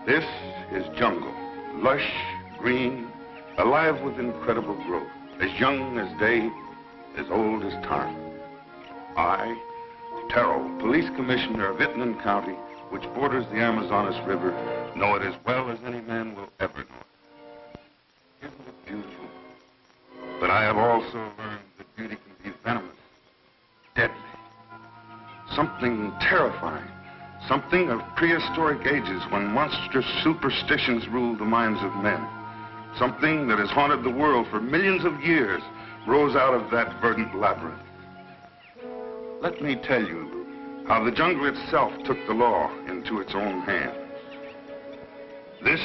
This is jungle, lush, green, alive with incredible growth, as young as day, as old as time. I, Terrell, police commissioner of Itnan County, which borders the Amazonas River, know it as well as any man will ever know it. Isn't it beautiful? But I have also learned that beauty can be venomous, deadly, something terrifying, something of prehistoric ages when monstrous superstitions ruled the minds of men. Something that has haunted the world for millions of years rose out of that verdant labyrinth. Let me tell you how the jungle itself took the law into its own hands. This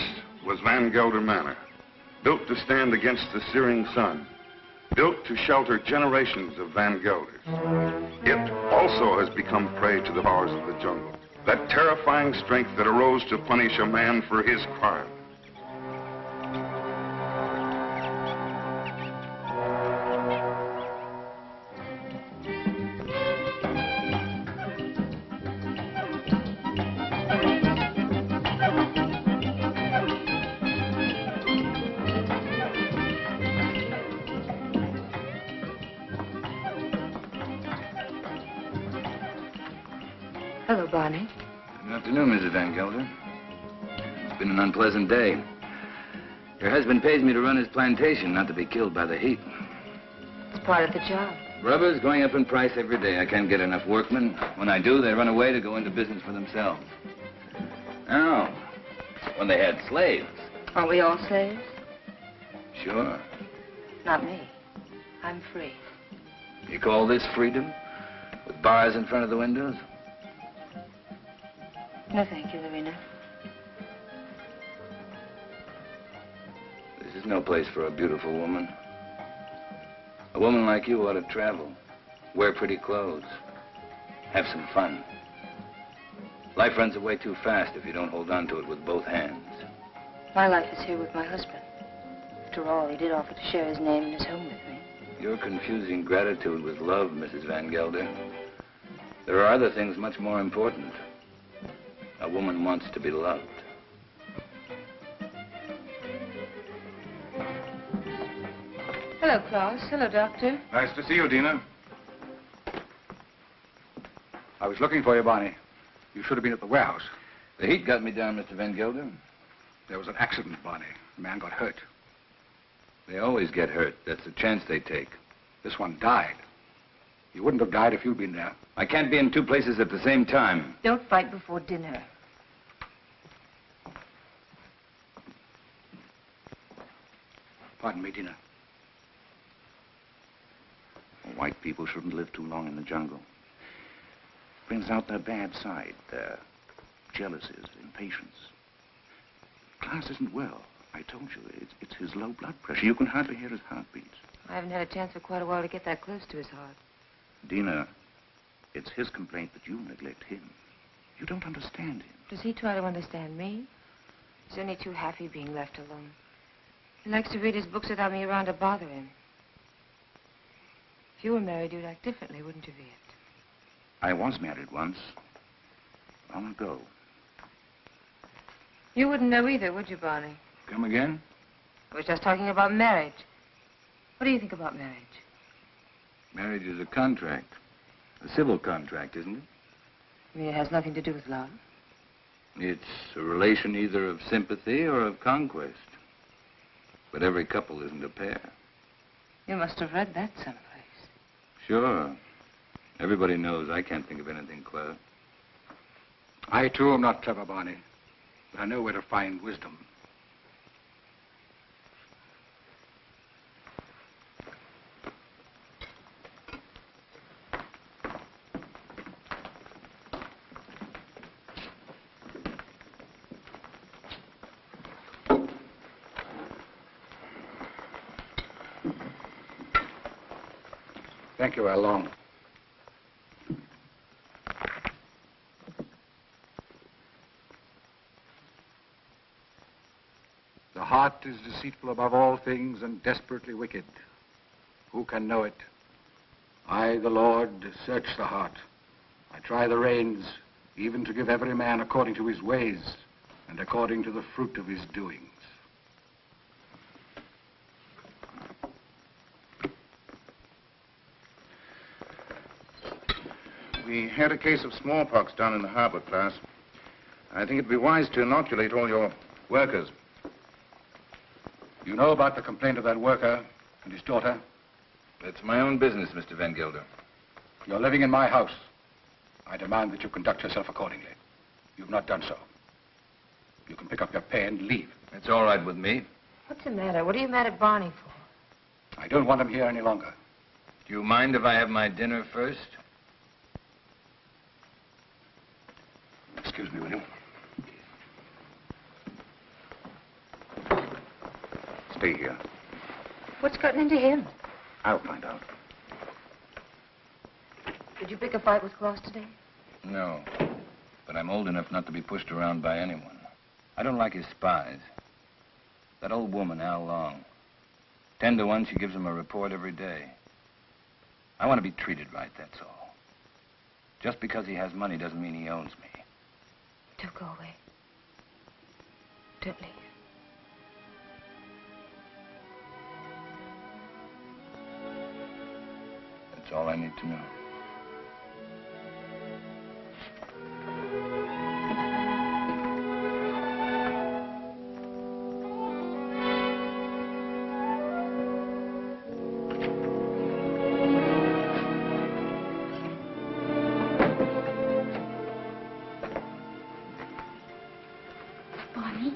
was Van Gelder Manor, built to stand against the searing sun, built to shelter generations of Van Gelders. It also has become prey to the powers of the jungle, that terrifying strength that arose to punish a man for his crime. Hello, Barney. Good afternoon, Mrs. Van Gelder. It's been an unpleasant day. Your husband pays me to run his plantation, not to be killed by the heat. It's part of the job. Rubber's going up in price every day. I can't get enough workmen. When I do, they run away to go into business for themselves. Oh, when they had slaves. Aren't we all slaves? Sure. Not me. I'm free. You call this freedom? With bars in front of the windows? No, thank you, Lorena. This is no place for a beautiful woman. A woman like you ought to travel, wear pretty clothes, have some fun. Life runs away too fast if you don't hold on to it with both hands. My life is here with my husband. After all, he did offer to share his name and his home with me. You're confusing gratitude with love, Mrs. Van Gelder. There are other things much more important. A woman wants to be loved. Hello, Klaus. Hello, Doctor. Nice to see you, Dina. I was looking for you, Barney. You should have been at the warehouse. The heat got me down, Mr. Van Gelder. There was an accident, Barney. The man got hurt. They always get hurt. That's the chance they take. This one died. He wouldn't have died if you'd been there. I can't be in two places at the same time. Don't fight before dinner. Pardon me, Dina. White people shouldn't live too long in the jungle. Brings out their bad side, their jealousies, impatience. Klaus isn't well. I told you, it's his low blood pressure. You can hardly hear his heartbeats. I haven't had a chance for quite a while to get that close to his heart. Dina, it's his complaint that you neglect him. You don't understand him. Does he try to understand me? He's only too happy being left alone. He likes to read his books without me around to bother him. If you were married, you'd act differently, wouldn't you, Viet? I was married once. Long ago. You wouldn't know either, would you, Barney? Come again? I was just talking about marriage. What do you think about marriage? Marriage is a contract. A civil contract, isn't it? You mean it has nothing to do with love? It's a relation either of sympathy or of conquest. But every couple isn't a pair. You must have read that someplace. Sure. Everybody knows I can't think of anything clever. I, too, am not clever, Barney. But I know where to find wisdom. Thank you, Along. The heart is deceitful above all things and desperately wicked. Who can know it? I, the Lord, search the heart. I try the reins, even to give every man according to his ways and according to the fruit of his doings. We had a case of smallpox down in the harbor, class. I think it'd be wise to inoculate all your workers. You know about the complaint of that worker and his daughter? It's my own business, Mr. Van Gelder. You're living in my house. I demand that you conduct yourself accordingly. You've not done so. You can pick up your pay and leave. It's all right with me. What's the matter? What are you mad at Barney for? I don't want him here any longer. Do you mind if I have my dinner first? Excuse me, will you? Stay here. What's gotten into him? I'll find out. Did you pick a fight with Claus today? No. But I'm old enough not to be pushed around by anyone. I don't like his spies. That old woman, Al Long. 10 to 1, she gives him a report every day. I want to be treated right, that's all. Just because he has money doesn't mean he owns me. Do go away. Don't leave. That's all I need to know. Barney,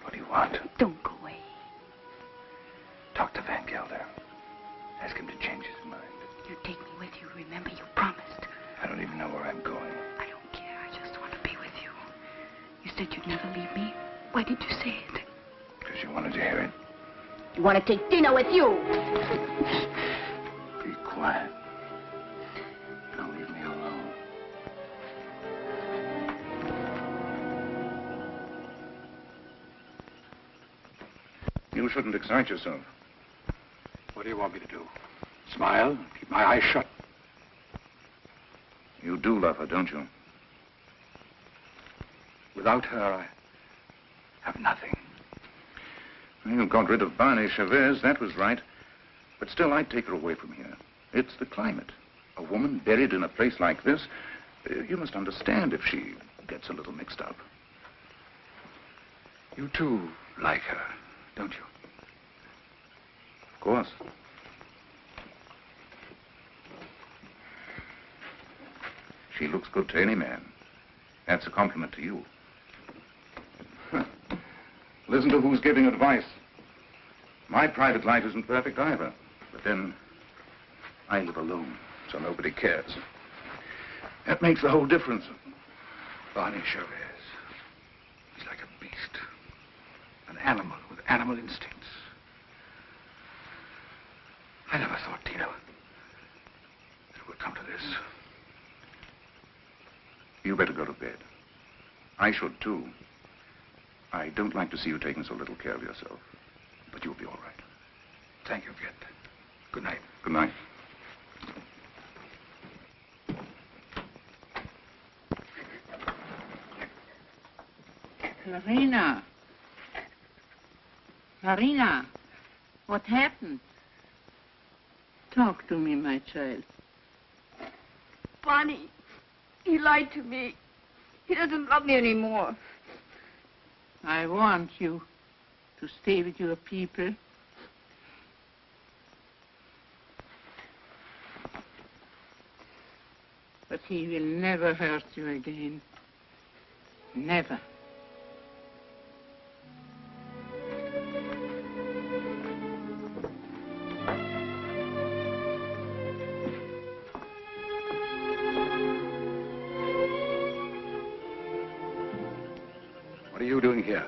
What do you want? don't go away. Talk to Van Gelder. Ask him to change his mind. You take me with you. Remember, you promised. I don't even know where I'm going. I don't care. I just want to be with you. You said you'd never leave me. Why did you say it? Because you wanted to hear it. You want to take dinner with you. Be quiet. Now leave me alone. You shouldn't excite yourself. What do you want me to do? Smile? Keep my eyes shut? You do love her, don't you? Without her, I have nothing. You got rid of Barney Chavez, that was right. But still, I'd take her away from here. It's the climate. A woman buried in a place like this, you must understand if she gets a little mixed up. You too like her, don't you? Of course. She looks good to any man. That's a compliment to you. Listen to who's giving advice. My private life isn't perfect either. But then, I live alone, so nobody cares. That makes the whole difference. Barney Chavez. He's like a beast. An animal with animal instincts. I never thought, Tina, that it would come to this. You better go to bed. I should, too. I don't like to see you taking so little care of yourself. But you'll be all right. Thank you, Viet. Good night. Good night. Larina. Larina, what happened? Talk to me, my child. Barney, he lied to me. He doesn't love me anymore. I want you to stay with your people. But he will never hurt you again. Never. What are you doing here?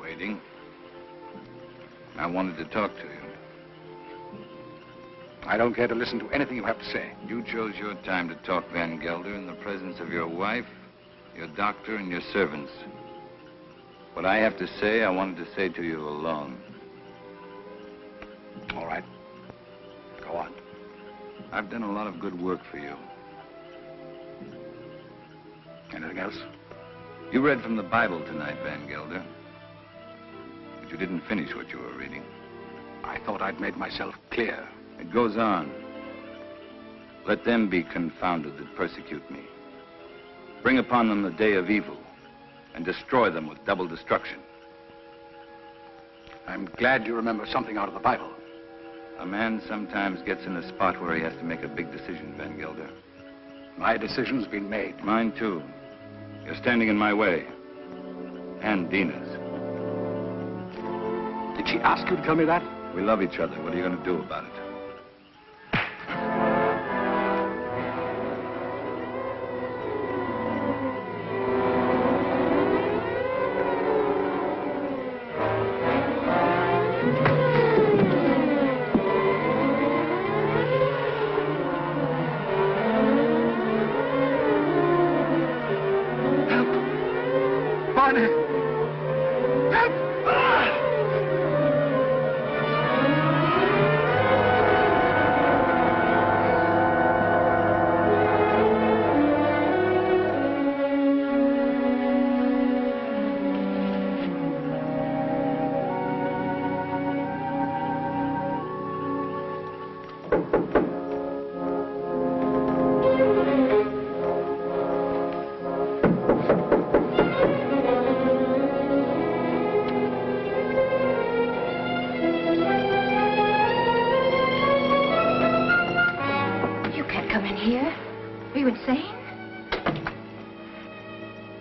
Waiting. I wanted to talk to you. I don't care to listen to anything you have to say. You chose your time to talk, Van Gelder, in the presence of your wife, your doctor, and your servants. What I have to say, I wanted to say to you alone. All right. Go on. I've done a lot of good work for you. Anything else? You read from the Bible tonight, Van Gelder. But you didn't finish what you were reading. I thought I'd made myself clear. It goes on. Let them be confounded that persecute me. Bring upon them the day of evil, and destroy them with double destruction. I'm glad you remember something out of the Bible. A man sometimes gets in a spot where he has to make a big decision, Van Gelder. My decision's been made. Mine, too. You're standing in my way. And Dina's. Did she ask you to tell me that? We love each other. What are you going to do about it?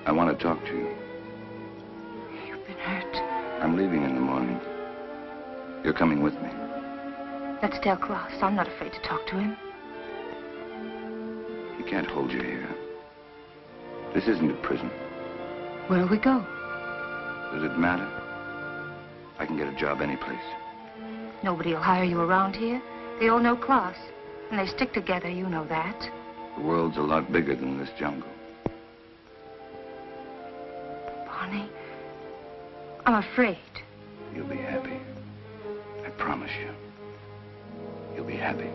I want to talk to you. You've been hurt. I'm leaving in the morning. You're coming with me. Let's tell Klaus. I'm not afraid to talk to him. He can't hold you here. This isn't a prison. Where'll we go? Does it matter? I can get a job anyplace. Nobody will hire you around here. They all know Klaus. And they stick together, you know that. The world's a lot bigger than this jungle. Barney, I'm afraid. You'll be happy. I promise you. You'll be happy.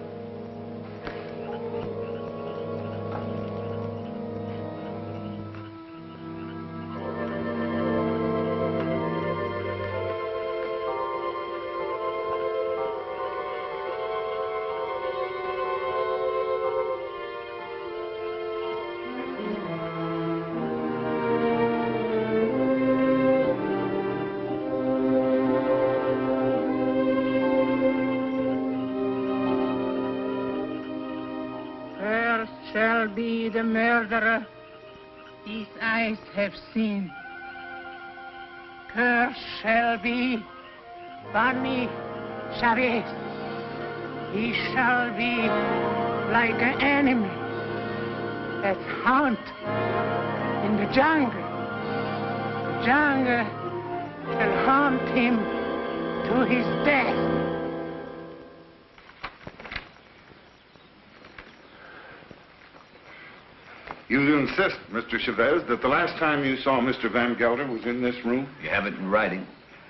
Be the murderer these eyes have seen. Cursed shall be Barney Chavez. He shall be like an enemy that hunt in the jungle. The jungle shall hunt him to his death. You insist, Mr. Chavez, that the last time you saw Mr. Van Gelder was in this room? You have it in writing.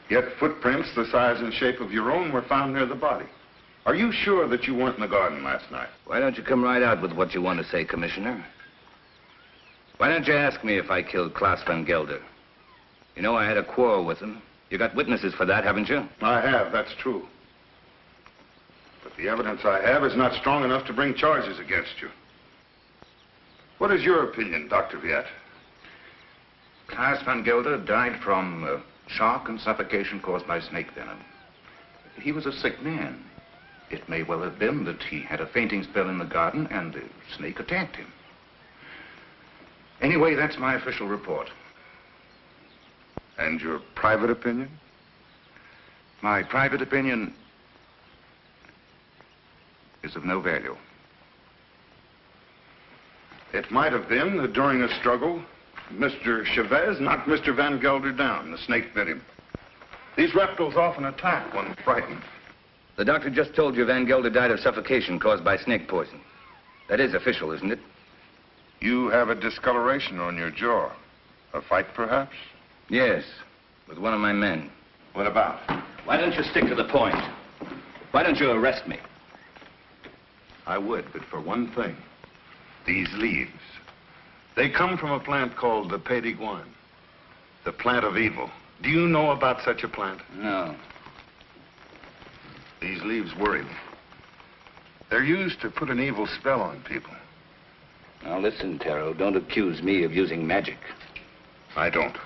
Yet footprints the size and shape of your own were found near the body. Are you sure that you weren't in the garden last night? Why don't you come right out with what you want to say, Commissioner? Why don't you ask me if I killed Klaus Van Gelder? You know I had a quarrel with him. You got witnesses for that, haven't you? I have, that's true. But the evidence I have is not strong enough to bring charges against you. What is your opinion, Dr. Viet? Klaus Van Gelder died from shock and suffocation caused by snake venom. He was a sick man. It may well have been that he had a fainting spell in the garden and the snake attacked him. Anyway, that's my official report. And your private opinion? My private opinion is of no value. It might have been that during a struggle, Mr. Chavez knocked Mr. Van Gelder down. The snake bit him. These reptiles often attack when frightened. The doctor just told you Van Gelder died of suffocation caused by snake poison. That is official, isn't it? You have a discoloration on your jaw. A fight, perhaps? Yes, with one of my men. What about? Why don't you stick to the point? Why don't you arrest me? I would, but for one thing. These leaves. They come from a plant called the Pied d'Iguane, the plant of evil. Do you know about such a plant? No. These leaves worry me. They're used to put an evil spell on people. Now listen, Taro, don't accuse me of using magic. I don't.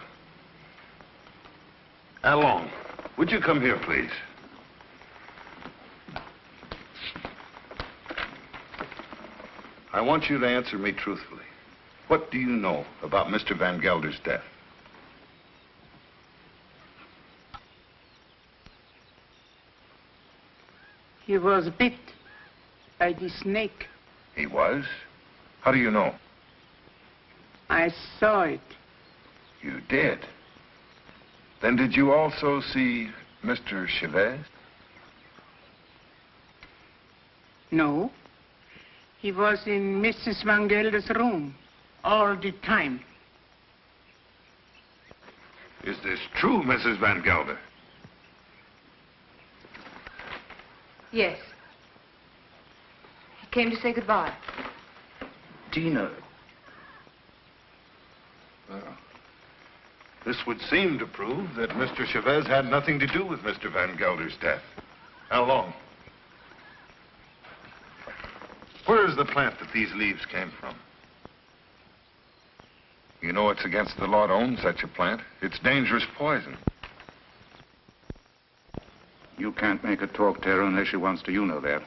Along, would you come here, please? I want you to answer me truthfully. What do you know about Mr. Van Gelder's death? He was bit by the snake. He was? How do you know? I saw it. You did? Then did you also see Mr. Chavez? No. He was in Mrs. Van Gelder's room all the time. Is this true, Mrs. Van Gelder? Yes. He came to say goodbye. Tina. Well, this would seem to prove that Mr. Chavez had nothing to do with Mr. Van Gelder's death. How long? Where is the plant that these leaves came from? You know it's against the law to own such a plant. It's dangerous poison. You can't make her talk, Taro, unless she wants to. You know that.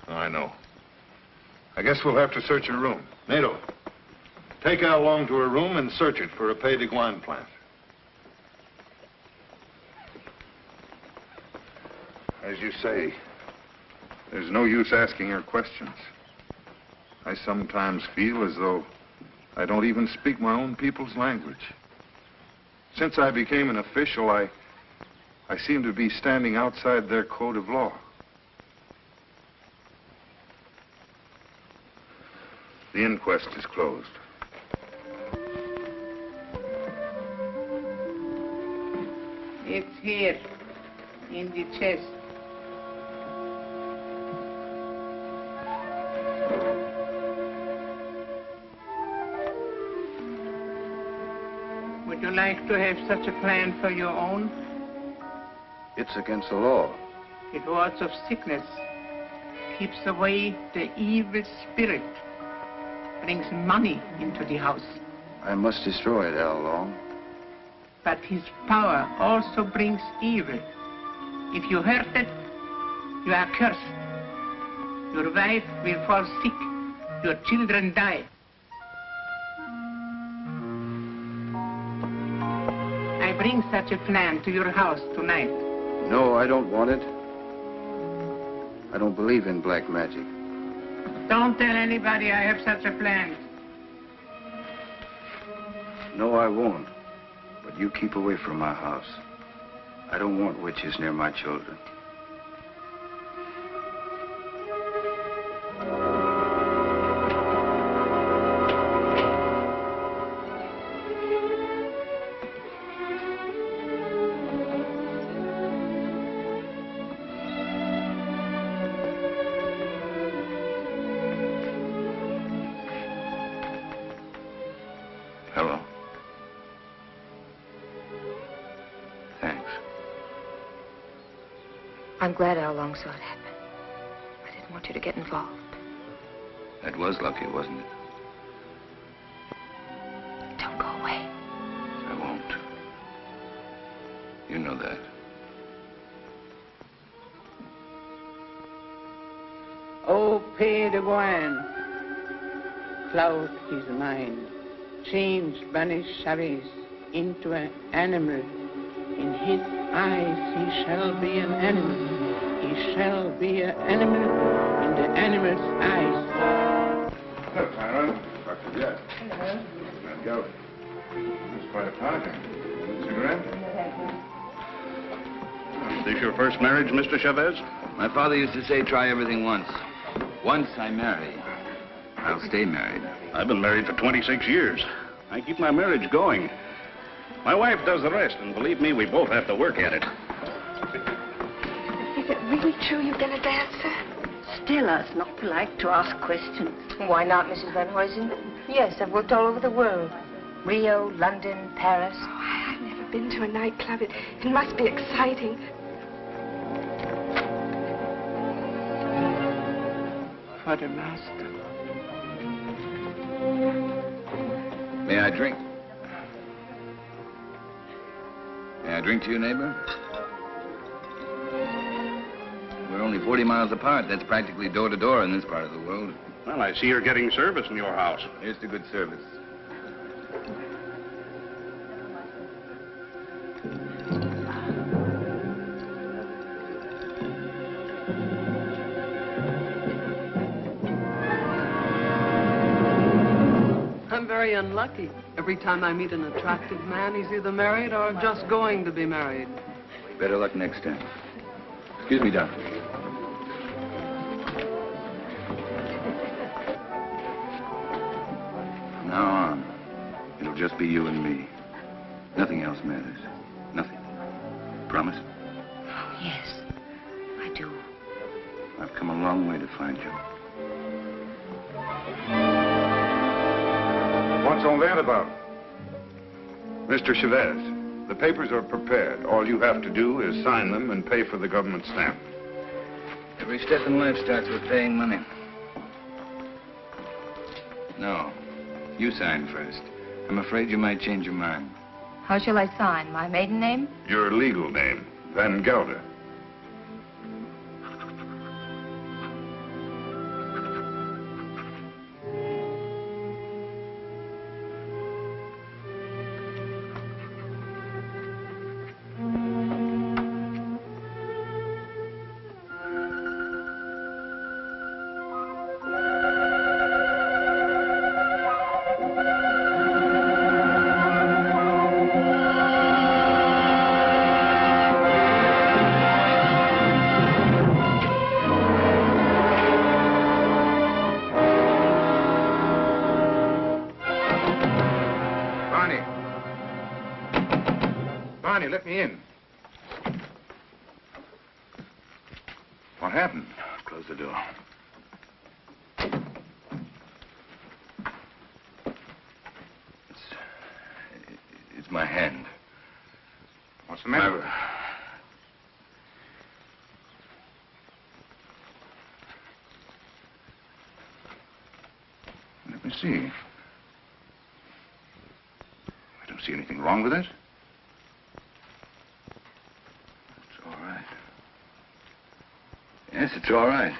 I know. I guess we'll have to search her room. Nato, take Al Long to her room and search it for a Pied d'Iguane plant. As you say, there's no use asking her questions. I sometimes feel as though I don't even speak my own people's language. Since I became an official, I seem to be standing outside their code of law. The inquest is closed. It's here, in the chest. Would you like to have such a plan for your own? It's against the law. It wards off sickness, keeps away the evil spirit, brings money into the house. I must destroy it, Al Long. But his power also brings evil. If you hurt it, you are cursed. Your wife will fall sick. Your children die. I bring such a plan to your house tonight. No, I don't want it. I don't believe in black magic. Don't tell anybody I have such a plan. No, I won't. But you keep away from my house. I don't want witches near my children. Hello. Thanks. I'm glad Al Long saw it happen. I didn't want you to get involved. That was lucky, wasn't it? Don't go away. I won't. You know that. Oh, Pied d'Iguane, cloud his mind, change banish Chavez into an animal. In his eyes he shall be an animal. He shall be an animal in the animal's eyes. Hello, Tyrone. Dr. Jett. Hello. Van Gelder. It's quite a party. Cigarette? Is this your first marriage, Mr. Chavez? My father used to say, try everything once. Once I marry, I'll stay married. I've been married for 26 years. I keep my marriage going. My wife does the rest, and believe me, we both have to work at it. Is it really true you've been a dancer? Stella, it's not polite to ask questions. Why not, Mrs. Van Huysen? Yes, I've worked all over the world. Rio, London, Paris. Oh, I've never been to a nightclub. It must be exciting. For the master. May I drink? May I drink to you, neighbor? We're only 40 miles apart. That's practically door to door in this part of the world. Well, I see you're getting service in your house. Here's to good service. I'm very unlucky. Every time I meet an attractive man, he's either married or just going to be married. Better luck next time. Excuse me, Doctor. From now on, it'll just be you and me. Nothing else matters. Nothing. Promise? Oh, yes, I do. I've come a long way to find you. What's all that about? Mr. Chavez, the papers are prepared. All you have to do is sign them and pay for the government stamp. Every step in life starts with paying money. No, you sign first. I'm afraid you might change your mind. How shall I sign? My maiden name? Your legal name, Van Gelder. Barney, let me in. What happened? Close the door. It's my hand. What's the matter? Let me see. I don't see anything wrong with it. It's all right. Yes, it's all right.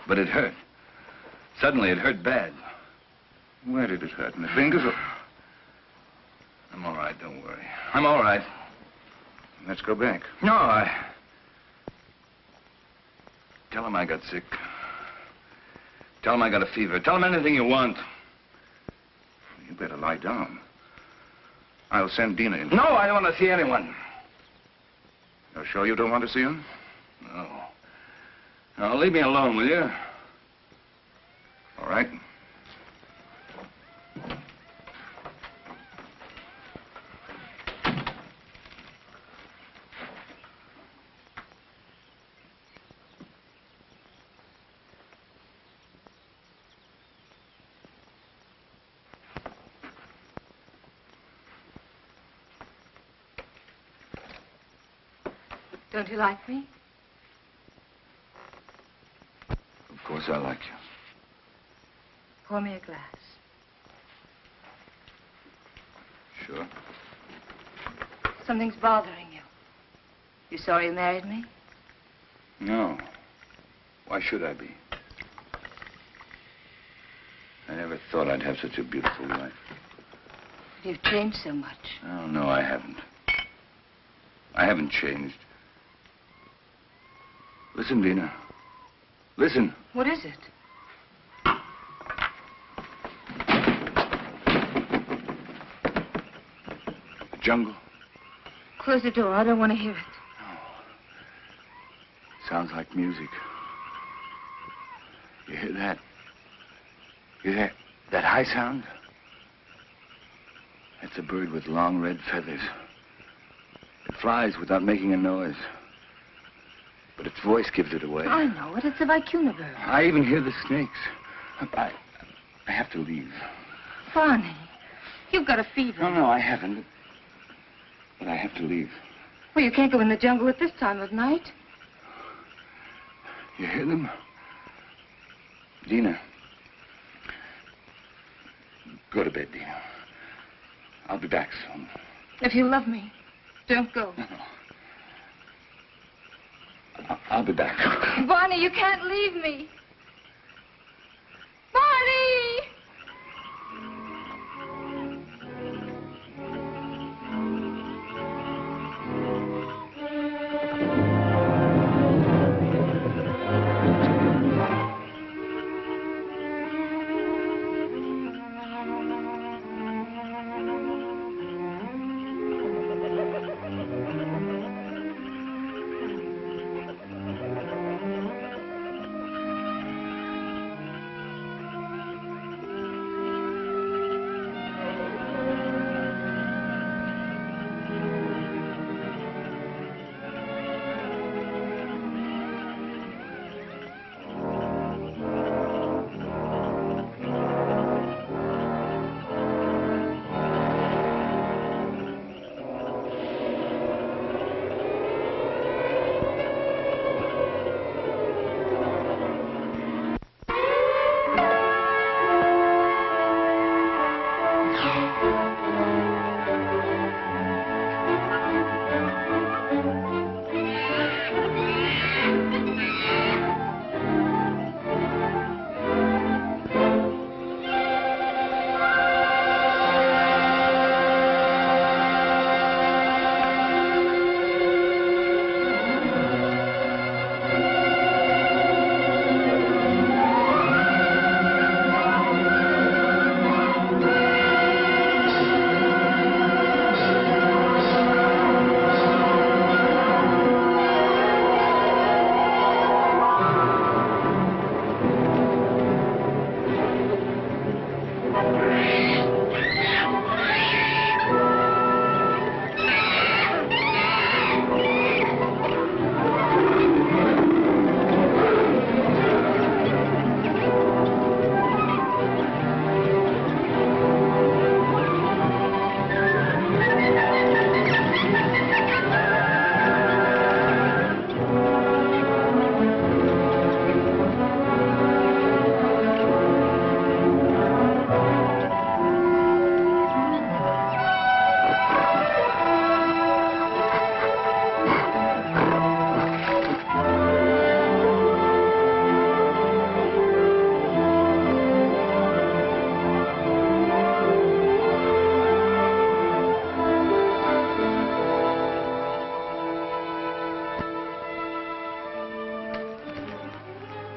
But it hurt. Suddenly, it hurt bad. Where did it hurt? In the fingers or... I'm all right, don't worry. I'm all right. Let's go back. No, Tell him I got sick. Tell him I got a fever. Tell him anything you want. You better lie down. I'll send Dina in. No, I don't want to see anyone. You're sure you don't want to see him? No. Now, leave me alone, will you? All right. Don't you like me? Of course I like you. Pour me a glass. Sure. Something's bothering you. You sorry you married me? No. Why should I be? I never thought I'd have such a beautiful life. You've changed so much. Oh, no, I haven't. I haven't changed. Listen, Dina. Listen. What is it? The jungle. Close the door. I don't want to hear it. Sounds like music. You hear that? You hear that high sound? That's a bird with long red feathers. It flies without making a noise. But its voice gives it away. I know it. It's the vicuna bird. I even hear the snakes. I have to leave. Barney, you've got a fever. No, I haven't. But I have to leave. Well, you can't go in the jungle at this time of night. You hear them? Dina. Go to bed, Dina. I'll be back soon. If you love me, don't go. No. I'll be back. Barney, you can't leave me. Barney!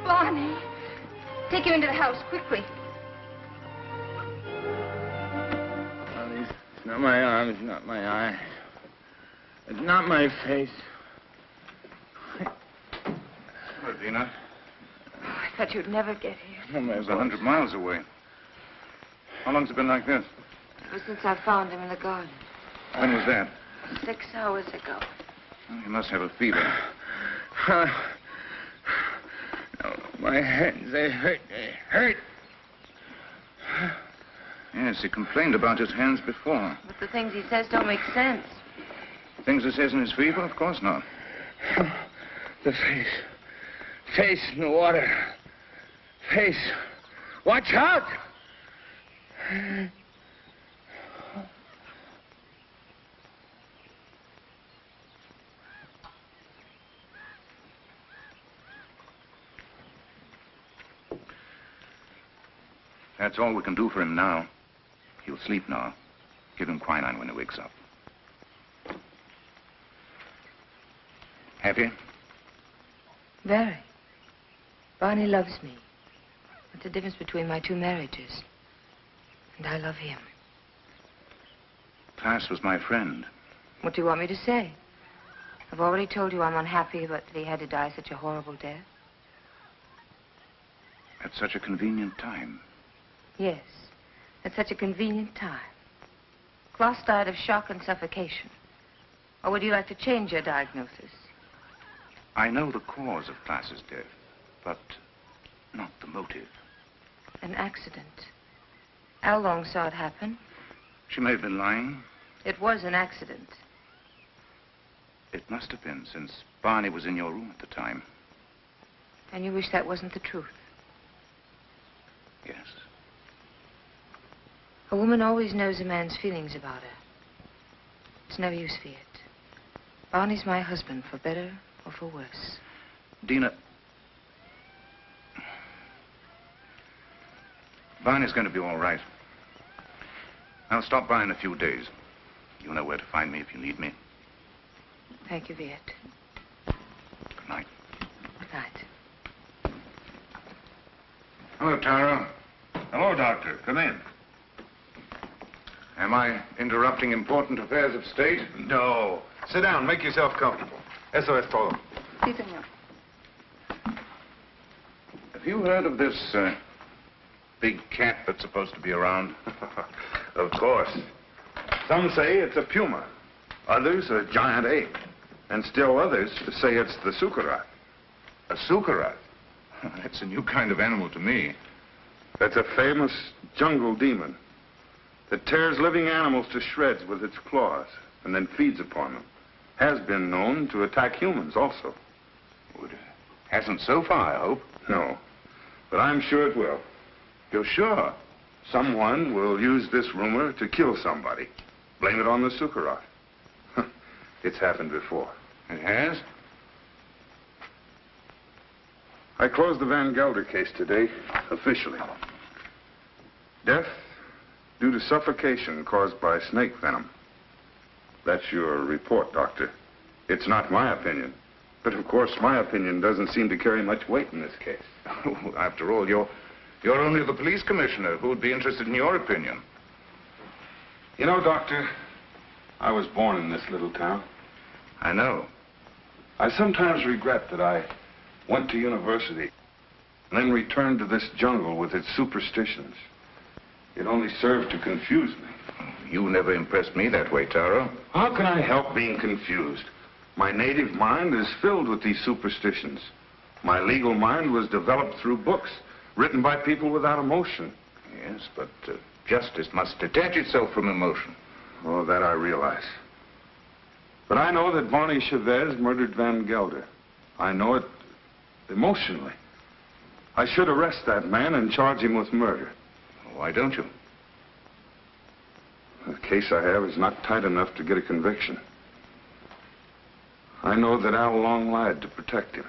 Barney, take him into the house, quickly. It's not my arm, it's not my eye. It's not my face. Hello, Dina. Oh, I thought you'd never get here. Oh, It was 100 miles away. How long's it been like this? Ever since I found him in the garden. When was that? 6 hours ago. Well, he must have a fever. Oh, my hands, they hurt. They hurt. Yes, he complained about his hands before. But the things he says don't make sense. Things he says in his fever? Of course not. The face. Face in the water. Face. Watch out! That's all we can do for him now. He'll sleep now. Give him quinine when he wakes up. Happy? Very. Barney loves me. What's the difference between my 2 marriages? And I love him. Klaas was my friend. What do you want me to say? I've already told you I'm unhappy about that he had to die such a horrible death. At such a convenient time. Yes, at such a convenient time. Klaas died of shock and suffocation. Or would you like to change your diagnosis? I know the cause of Klaas's death, but not the motive. An accident. Al Long saw it happen. She may have been lying. It was an accident. It must have been, since Barney was in your room at the time. And you wish that wasn't the truth? Yes. A woman always knows a man's feelings about her. It's no use, Viet. Barney's my husband, for better or for worse. Dina, Barney's going to be all right. I'll stop by in a few days. You know where to find me if you need me. Thank you, Viet. Good night. Good night. Hello, Tara. Hello, Doctor. Come in. Am I interrupting important affairs of state? No. Sit down. Make yourself comfortable. Eso es todo. Sí, señor. Have you heard of this big cat that's supposed to be around? Of course. Some say it's a puma. Others a giant ape. And still others say it's the Sukarat. A Sukarat? That's a new kind of animal to me. That's a famous jungle demon that tears living animals to shreds with its claws and then feeds upon them. Has been known to attack humans also. Well, it hasn't so far, I hope. No, but I'm sure it will. You're sure? Someone will use this rumor to kill somebody. Blame it on the Sukarat. It's happened before. It has? I closed the Van Gelder case today, officially. Death due to suffocation caused by snake venom. That's your report, Doctor. It's not my opinion. But of course, my opinion doesn't seem to carry much weight in this case. After all, you're only the police commissioner. Who would be interested in your opinion? You know, Doctor, I was born in this little town. I know. I sometimes regret that I went to university and then returned to this jungle with its superstitions. It only served to confuse me. You never impressed me that way, Taro. How can I help being confused? My native mind is filled with these superstitions. My legal mind was developed through books written by people without emotion. Yes, but justice must detach itself from emotion. Oh, that I realize. But I know that Barney Chavez murdered Van Gelder. I know it emotionally. I should arrest that man and charge him with murder. Why don't you? The case I have is not tight enough to get a conviction. I know that Al Long lied to protect him.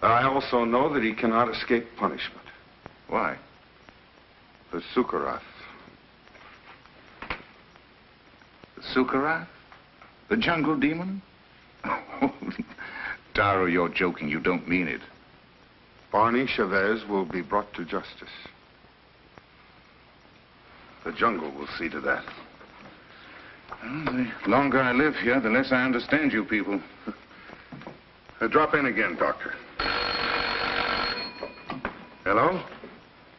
I also know that he cannot escape punishment. Why? The Sukarat. The Sukarat? The jungle demon? Taro, you're joking. You don't mean it. Barney Chavez will be brought to justice. The jungle will see to that. Well, the longer I live here, the less I understand you people. Drop in again, Doctor. Hello?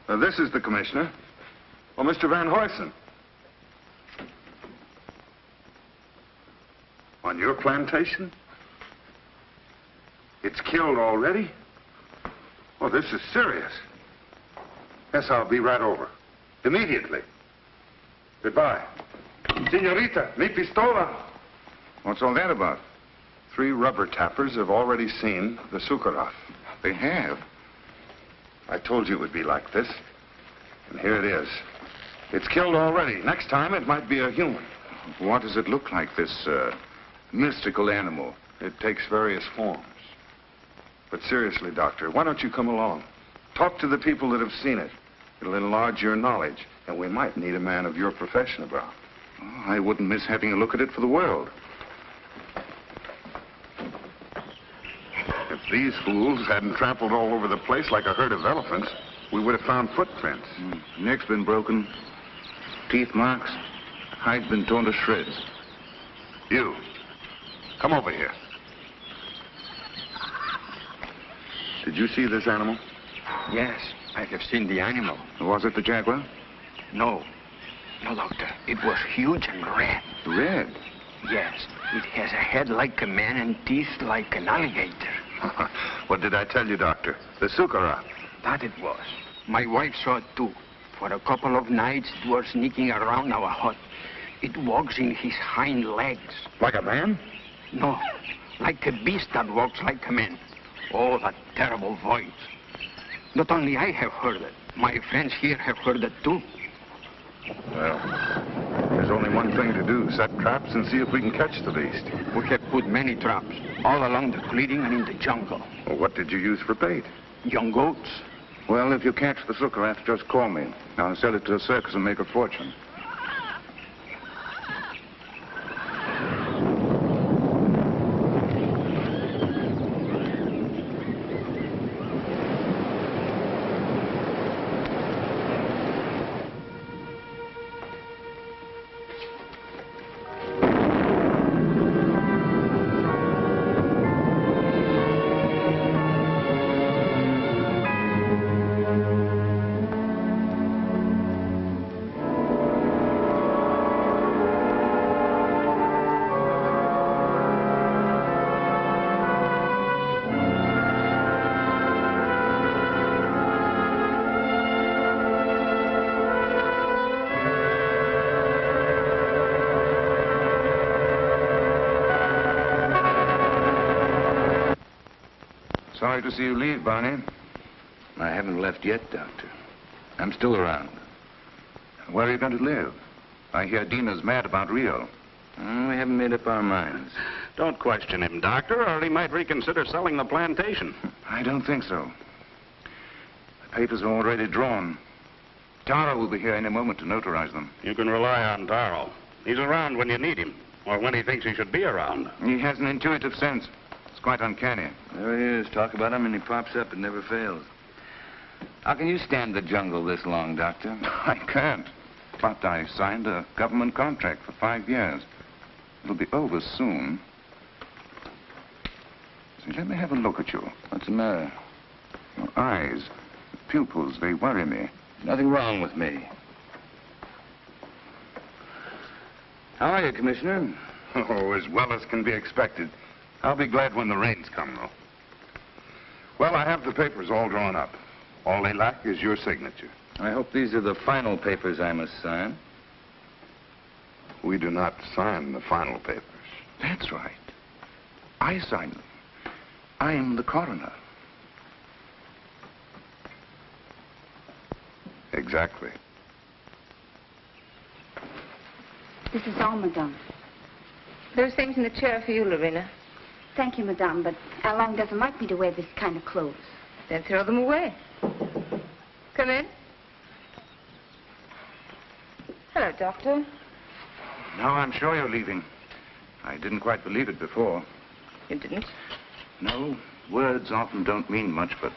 This is the commissioner. Oh, Mr. Van Huysen. On your plantation? It's killed already? Oh, this is serious. Yes, I'll be right over. Immediately. Goodbye. Senorita, mi pistola. What's all that about? 3 rubber tappers have already seen the Sukarat. They have? I told you it would be like this. And here it is. It's killed already. Next time, it might be a human. What does it look like, this mystical animal? It takes various forms. But seriously, Doctor, why don't you come along? Talk to the people that have seen it. It'll enlarge your knowledge, and we might need a man of your profession about. Oh, I wouldn't miss having a look at it for the world. If these fools hadn't trampled all over the place like a herd of elephants, we would have found footprints. Neck's been broken, teeth marks, hide's been torn to shreds. You, come over here. Did you see this animal? Yes, I have seen the animal. Was it the jaguar? No. No, Doctor. It was huge and red. Red? Yes. It has a head like a man and teeth like an alligator. What did I tell you, Doctor? The Sukara. That it was. My wife saw it too. For a couple of nights, it was sneaking around our hut. It walks in his hind legs. Like a man? No, like a beast that walks like a man. Oh, that terrible voice. Not only I have heard it, my friends here have heard it too. Well, there's only one thing to do. Set traps and see if we can catch the beast. We have put many traps, all along the clearing and in the jungle. Well, what did you use for bait? Young goats. Well, if you catch the Sukarath, just call me. I'll sell it to a circus and make a fortune. Sorry to see you leave, Barney. I haven't left yet, Doctor. I'm still around. Where are you going to live? I hear Dina's mad about Rio. We haven't made up our minds. Don't question him, Doctor, or he might reconsider selling the plantation. I don't think so. The papers are already drawn. Tara will be here any moment to notarize them. You can rely on Taro. He's around when you need him, or when he thinks he should be around. He has an intuitive sense. It's quite uncanny. There he is. Talk about him and he pops up. It never fails. How can you stand the jungle this long, Doctor? I can't. But I signed a government contract for 5 years. It'll be over soon. See, let me have a look at you. What's the matter? Your eyes, pupils, they worry me. Nothing wrong with me. How are you, Commissioner? Oh, as well as can be expected. I'll be glad when the rains come, though. Well, I have the papers all drawn up. All they lack is your signature. I hope these are the final papers I must sign. We do not sign the final papers. That's right. I sign them. I'm the coroner. Exactly. This is all, madame. Those things in the chair are for you, Lorena. Thank you, madame, but Alain doesn't like me to wear this kind of clothes. Then throw them away. Come in. Hello, Doctor. Now I'm sure you're leaving. I didn't quite believe it before. You didn't? No, words often don't mean much, but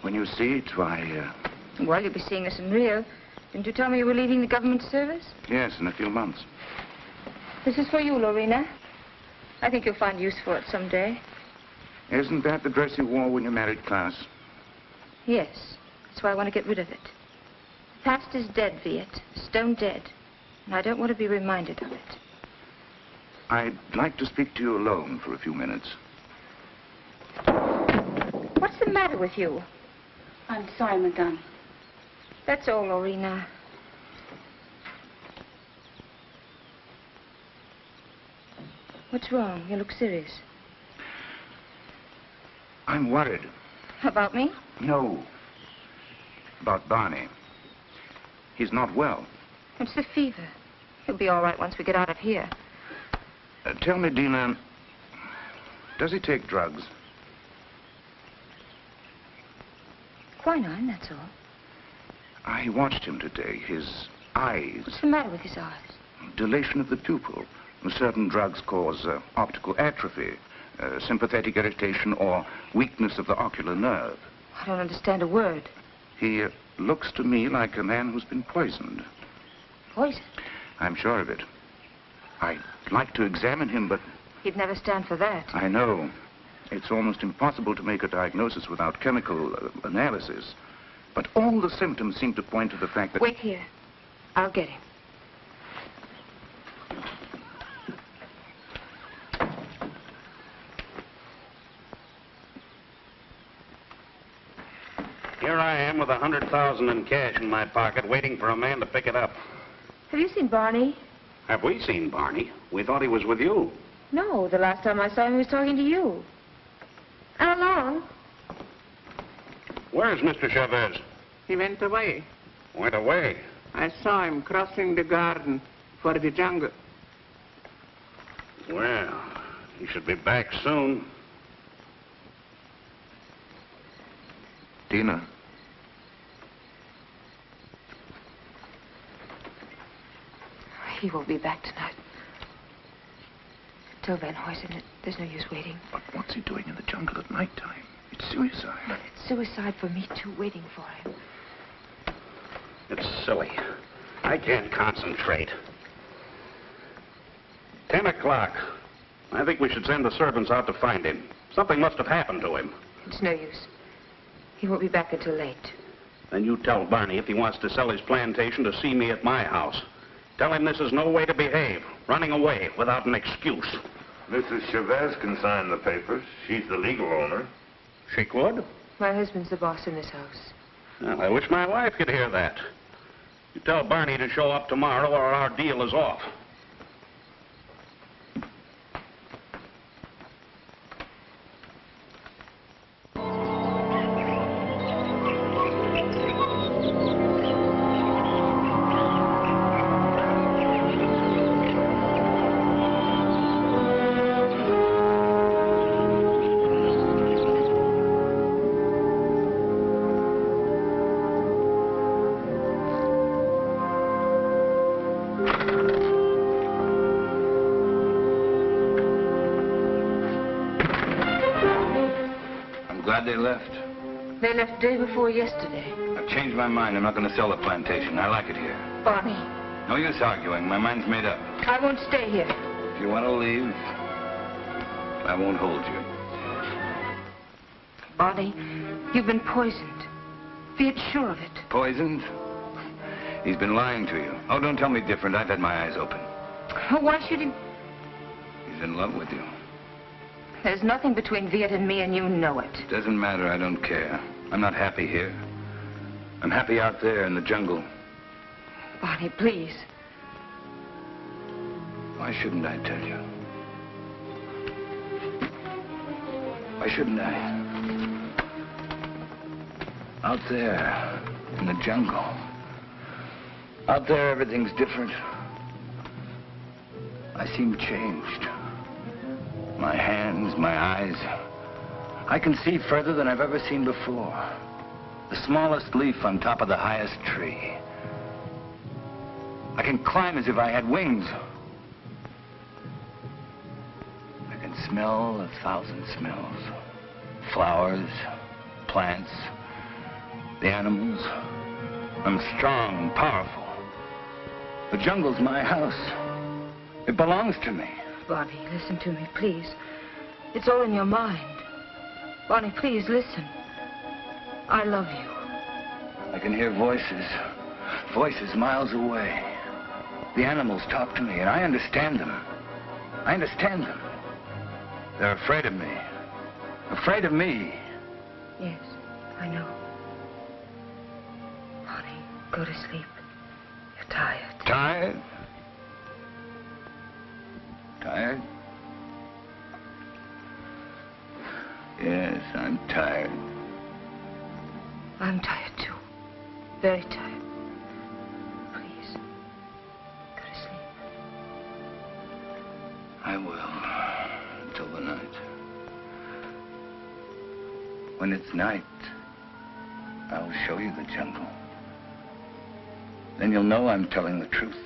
when you see it, why, Well, you'll be seeing us in Rio. Didn't you tell me you were leaving the government service? yes, in a few months. This is for you, Lorena. I think you'll find use for it someday. Isn't that the dress you wore when you married Klaus? Yes. That's why I want to get rid of it. The past is dead, Viet. Stone dead. And I don't want to be reminded of it. I'd like to speak to you alone for a few minutes. What's the matter with you? I'm sorry, madame. That's all, Lorena. What's wrong? You look serious. I'm worried. About me? No. About Barney. He's not well. It's the fever. He'll be all right once we get out of here. Tell me, Dina, does he take drugs? Quinine, that's all. I watched him today. His eyes. What's the matter with his eyes? Dilation of the pupil. Certain drugs cause optical atrophy, sympathetic irritation, or weakness of the ocular nerve. I don't understand a word. He looks to me like a man who's been poisoned. Poison? I'm sure of it. I'd like to examine him, but... He'd never stand for that. I know. It's almost impossible to make a diagnosis without chemical analysis. But all the symptoms seem to point to the fact that... Wait here. I'll get him. Here I am with $100,000 in cash in my pocket, waiting for a man to pick it up. Have you seen Barney? Have we seen Barney? We thought he was with you. No, the last time I saw him, he was talking to you. How long? Where's Mr. Chavez? He went away. Went away. I saw him crossing the garden for the jungle. Well, he should be back soon. Tina. He won't be back tonight. Till then, Hoyson, there's no use waiting. But what's he doing in the jungle at night time? It's suicide. But it's suicide for me, too, waiting for him. It's silly. I can't concentrate. 10 o'clock. I think we should send the servants out to find him. Something must have happened to him. It's no use. He won't be back until late. Then you tell Barney if he wants to sell his plantation to see me at my house. Tell him this is no way to behave. Running away without an excuse. Mrs. Chavez can sign the papers. She's the legal owner. She could? My husband's the boss in this house. Well, I wish my wife could hear that. You tell Barney to show up tomorrow or our deal is off. They left. They left day before yesterday. I've changed my mind. I'm not going to sell the plantation. I like it here. Barney. No use arguing. My mind's made up. I won't stay here. If you want to leave, I won't hold you. Barney, you've been poisoned. Be sure of it. Poisoned? He's been lying to you. Oh, don't tell me different. I've had my eyes open. Oh, why should he... He's in love with you. There's nothing between Viet and me, and you know it. Doesn't matter. I don't care. I'm not happy here. I'm happy out there in the jungle. Barney, please. Why shouldn't I tell you? Why shouldn't I? Out there in the jungle. Out there, everything's different. I seem changed. My hands, my eyes. I can see further than I've ever seen before. The smallest leaf on top of the highest tree. I can climb as if I had wings. I can smell 1,000 smells. Flowers, plants, the animals. I'm strong and powerful. The jungle's my house. It belongs to me. Barney, listen to me, please. It's all in your mind. Barney, please, listen. I love you. I can hear voices. Voices miles away. The animals talk to me, and I understand them. I understand them. They're afraid of me. Afraid of me. Yes, I know. Barney, go to sleep. You're tired. Tired? Tired? Yes, I'm tired. I'm tired, too. Very tired. Please, go to sleep. I will, until the night. When it's night, I'll show you the jungle. Then you'll know I'm telling the truth.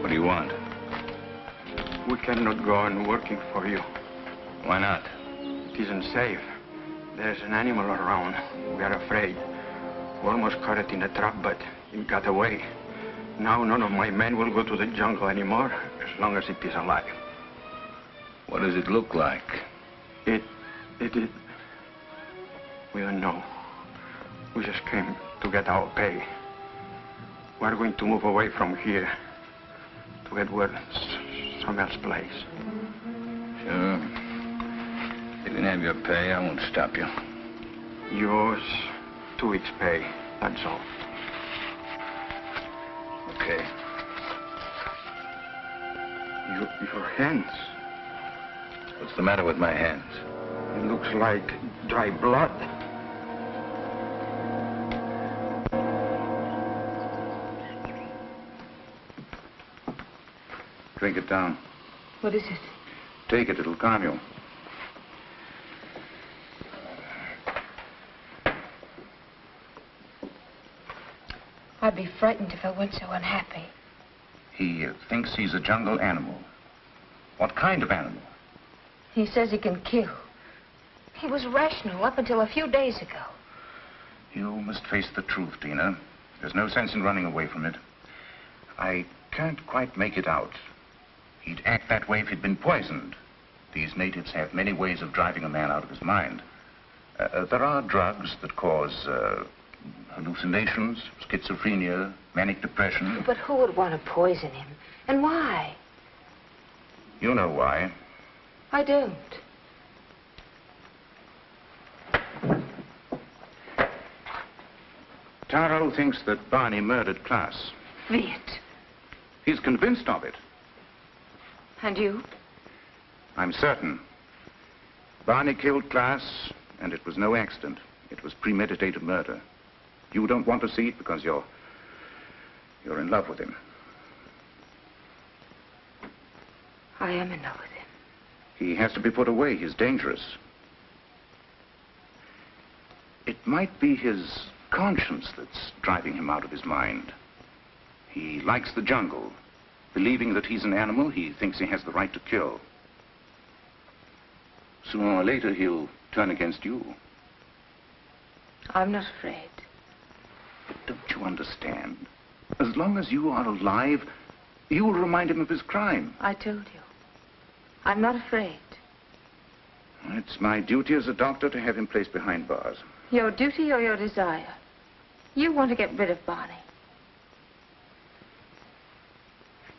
What do you want? We cannot go on working for you. Why not? It isn't safe. There's an animal around. We are afraid. We almost caught it in a trap, but it got away. Now none of my men will go to the jungle anymore, as long as it is alive. What does it look like? It... We don't know. We just came to get our pay. We're going to move away from here. forget where. Somewhere else place. Sure. You can have your pay. I won't stop you. Yours, 2 weeks' pay. That's all. Okay. Your hands. What's the matter with my hands? It looks like dry blood. Drink it down. What is it? Take it, it'll calm you. I'd be frightened if I weren't so unhappy. He thinks he's a jungle animal. What kind of animal? He says he can kill. He was rational up until a few days ago. You must face the truth, Tina. There's no sense in running away from it. I can't quite make it out. He'd act that way if he'd been poisoned. These natives have many ways of driving a man out of his mind. There are drugs that cause hallucinations, schizophrenia, manic depression. But who would want to poison him? And why? You know why. I don't. Taro thinks that Barney murdered Klaas. Viet. He's convinced of it. And you? I'm certain. Barney killed Klaas, and it was no accident. It was premeditated murder. You don't want to see it because you're in love with him. I am in love with him. He has to be put away. He's dangerous. It might be his conscience that's driving him out of his mind. He likes the jungle. Believing that he's an animal, he thinks he has the right to kill. Sooner or later, he'll turn against you. I'm not afraid. But don't you understand? As long as you are alive, you will remind him of his crime. I told you. I'm not afraid. It's my duty as a doctor to have him placed behind bars. Your duty or your desire? You want to get rid of Barney.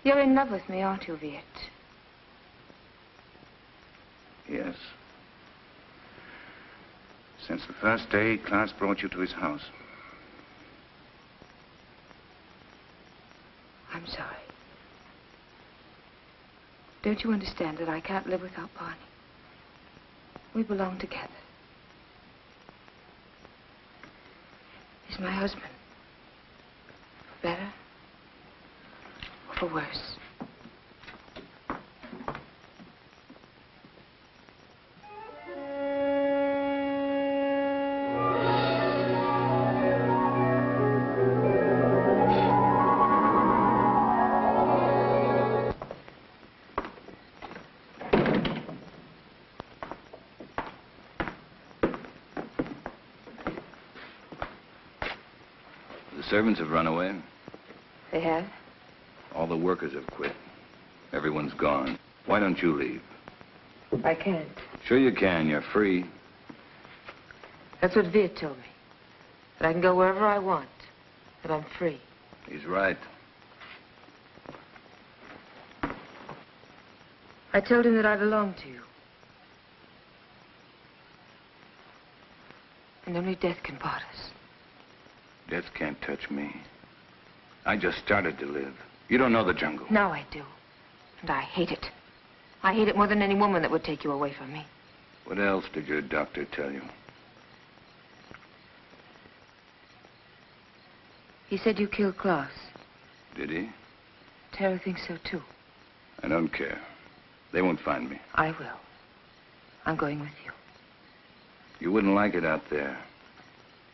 You're in love with me, aren't you, Viet? Yes. Since the first day Klaas brought you to his house. I'm sorry. Don't you understand that I can't live without Barney? We belong together. He's my husband. For better or for worse. The servants have run away. They have? All the workers have quit. Everyone's gone. Why don't you leave? I can't. Sure you can. You're free. That's what Viet told me. That I can go wherever I want. That I'm free. He's right. I told him that I belonged to you. And only death can part us. Death can't touch me. I just started to live. You don't know the jungle. Now I do. And I hate it. I hate it more than any woman that would take you away from me. What else did your doctor tell you? He said you killed Klaas. Did he? Tara thinks so, too. I don't care. They won't find me. I will. I'm going with you. You wouldn't like it out there.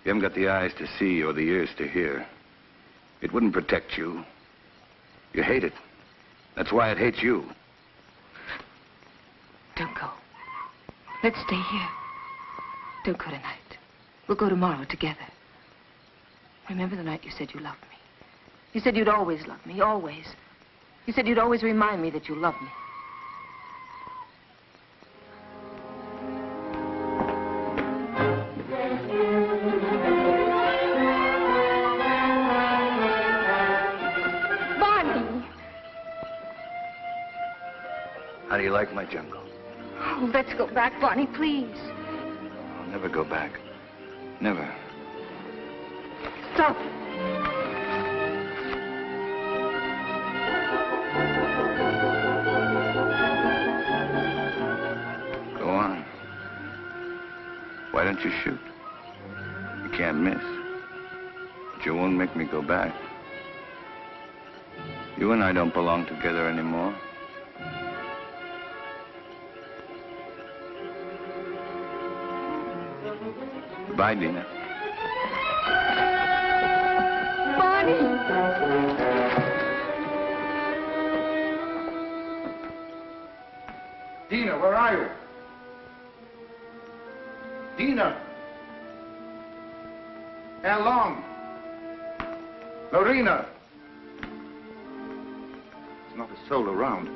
You haven't got the eyes to see or the ears to hear. It wouldn't protect you. You hate it. That's why it hates you. Don't go. Let's stay here. Don't go tonight. We'll go tomorrow together. Remember the night you said you loved me? You said you'd always love me, always. You said you'd always remind me that you loved me. How do you like my jungle? Oh, let's go back, Barney, please. I'll never go back. Never. Stop. Go on. Why don't you shoot? You can't miss. But you won't make me go back. You and I don't belong together anymore. Goodbye, Dina. Barney! Dina, where are you? Dina! How long? Lorena! There's not a soul around.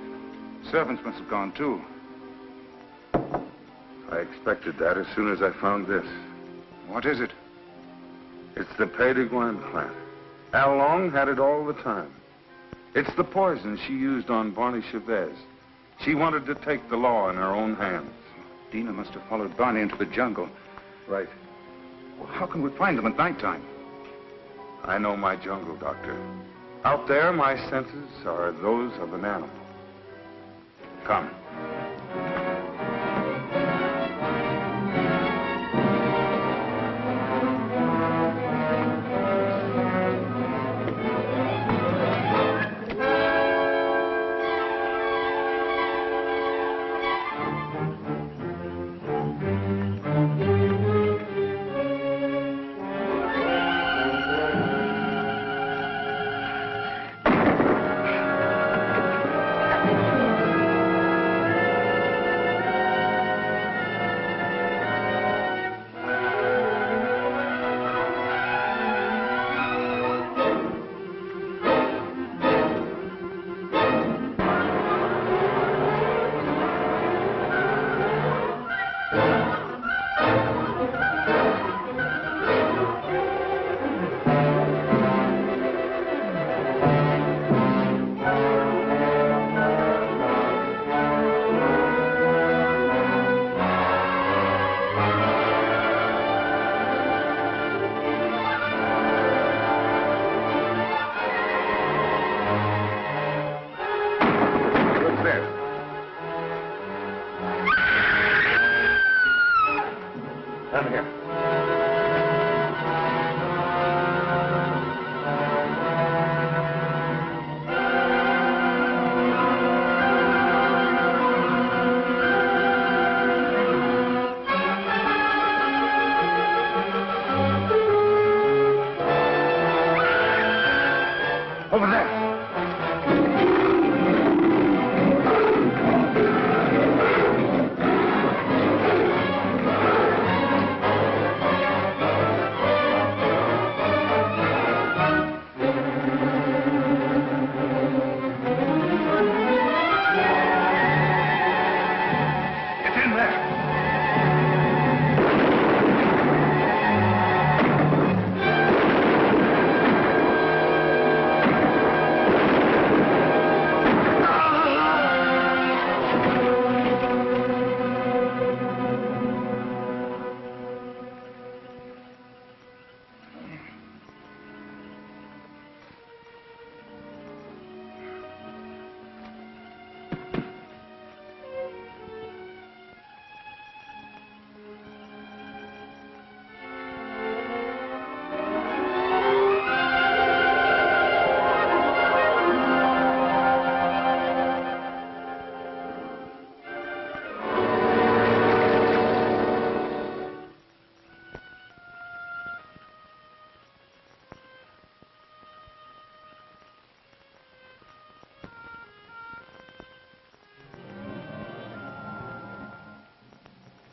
Servants must have gone too. I expected that as soon as I found this. What is it? It's the Pays de Gouin plant. Al Long had it all the time. It's the poison she used on Barney Chavez. She wanted to take the law in her own hands. Dina must have followed Barney into the jungle. Right. Well, how can we find them at nighttime? I know my jungle, Doctor. Out there, my senses are those of an animal. Come. Come here. Over there.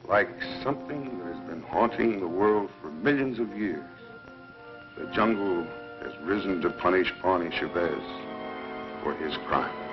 Like something that has been haunting the world for millions of years, the jungle has risen to punish Barney Chavez for his crime.